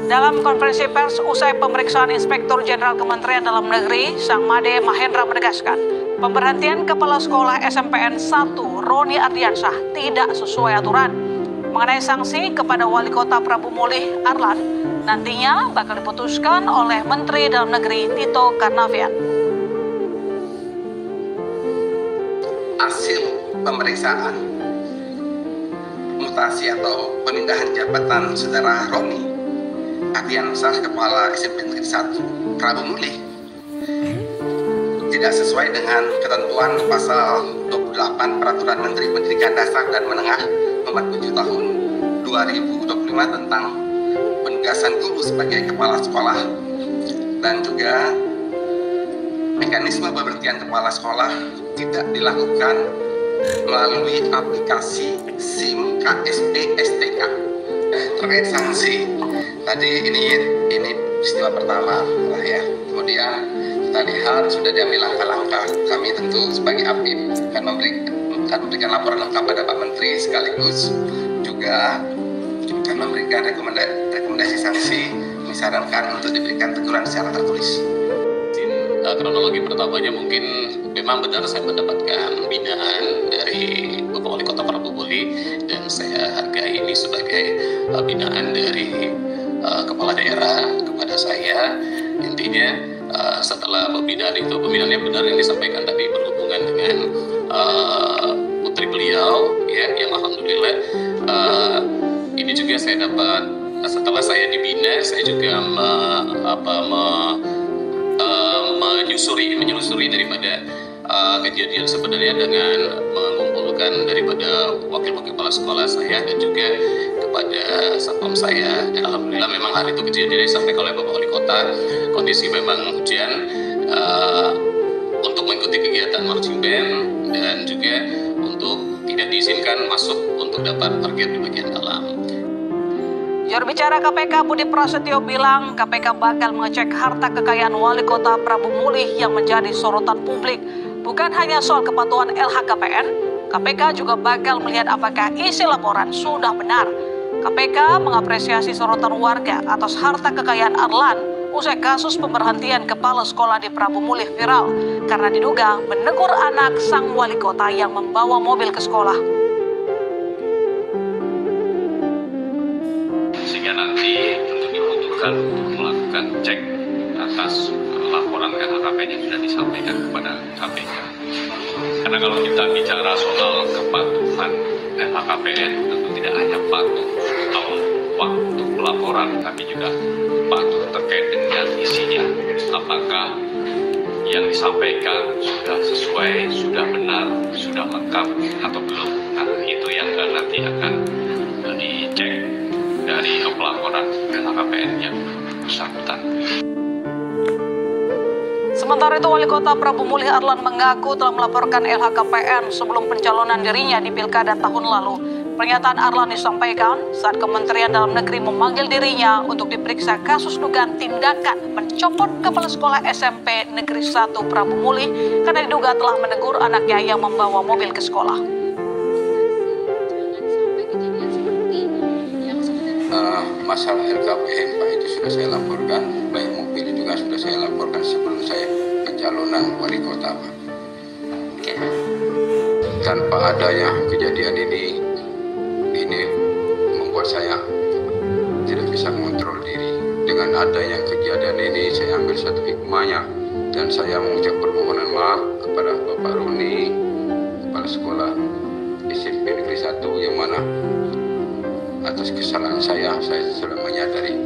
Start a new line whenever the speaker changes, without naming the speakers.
Dalam konferensi pers usai pemeriksaan Inspektur Jenderal Kementerian Dalam Negeri, Sang Made Mahendra menegaskan, pemberhentian Kepala Sekolah SMPN 1 Roni Ardiansyah tidak sesuai aturan. Mengenai sanksi kepada Wali Kota Prabu Mulih Arlan, nantinya bakal diputuskan oleh Menteri Dalam Negeri Tito Karnavian.
Hasil pemeriksaan mutasi atau pemindahan jabatan Saudara Roni Ardiansyah Kepala SMP Negeri 1 Prabu Mulih tidak sesuai dengan ketentuan pasal 28 Peraturan Menteri Pendidikan Dasar dan Menengah Nomor 7 Tahun 2025 tentang penugasan guru sebagai kepala sekolah, dan juga mekanisme pemberhentian kepala sekolah tidak dilakukan melalui aplikasi SIM KSP STK. Terkait sanksi tadi ini peristiwa pertama lah ya. Kemudian kita lihat sudah diambil langkah-langkah. Kami tentu sebagai APIP akan memberikan laporan lengkap pada Pak Menteri, sekaligus juga akan memberikan rekomendasi sanksi, misalkan untuk diberikan teguran secara tertulis.
Kronologi pertamanya mungkin memang benar saya mendapatkan binaan dari Bapak Wali Kota Prabu Mulih, dan saya hargai ini sebagai binaan dari kepala daerah kepada saya. Intinya setelah pembinaannya benar yang disampaikan tadi berhubungan dengan putri beliau ya, yang alhamdulillah ini juga saya dapat setelah saya dibina, saya juga menyelusuri daripada kejadian sebenarnya dengan mengumpulkan daripada wakil-wakil kepala sekolah saya dan juga kepada satpam saya, dan alhamdulillah memang hari itu kejadiannya disampaikan oleh Bapak Wali Kota, kondisi memang hujan untuk mengikuti kegiatan marching band dan juga untuk tidak diizinkan masuk untuk dapat parkir di bagian dalam.
Juru bicara KPK Budi Prasetyo bilang KPK bakal mengecek harta kekayaan Wali Kota Prabu Mulih yang menjadi sorotan publik. Bukan hanya soal kepatuhan LHKPN, KPK juga bakal melihat apakah isi laporan sudah benar. KPK mengapresiasi sorotan warga atas harta kekayaan Arlan usai kasus pemberhentian kepala sekolah di Prabu Mulih viral karena diduga menegur anak sang wali kota yang membawa mobil ke sekolah.
Sehingga nanti tentu dibutuhkan untuk melakukan cek atas laporan LHKPN yang sudah disampaikan kepada KPK. Karena kalau kita bicara soal kepatuhan LHKPN, tentu tidak hanya patuh atau waktu pelaporan, tapi juga patuh terkait dengan isinya. Apakah yang disampaikan sudah sesuai, sudah benar, sudah lengkap atau belum? Nah, itu yang nanti akan dicek dari pelaporan LHKPN yang bersangkutan.
Sementara itu, Wali Kota Prabu Mulih Arlan mengaku telah melaporkan LHKPN sebelum pencalonan dirinya di Pilkada tahun lalu. Pernyataan Arlan disampaikan saat Kementerian Dalam Negeri memanggil dirinya untuk diperiksa kasus dugaan tindakan mencopot kepala sekolah SMP Negeri 1 Prabu Mulih karena diduga telah menegur anaknya yang membawa mobil ke sekolah.
Masalah LKPN Pak, itu sudah saya laporkan, baik mobil juga sudah saya laporkan sebelum saya pencalonan wali kota Pak. Tanpa adanya kejadian ini membuat saya tidak bisa mengontrol diri. Dengan adanya kejadian ini saya ambil satu hikmahnya, dan saya mengucap permohonan maaf kepada Bapak Roni, kepala sekolah SMP Negeri 1, yang mana atas kesalahan saya sudah menyadari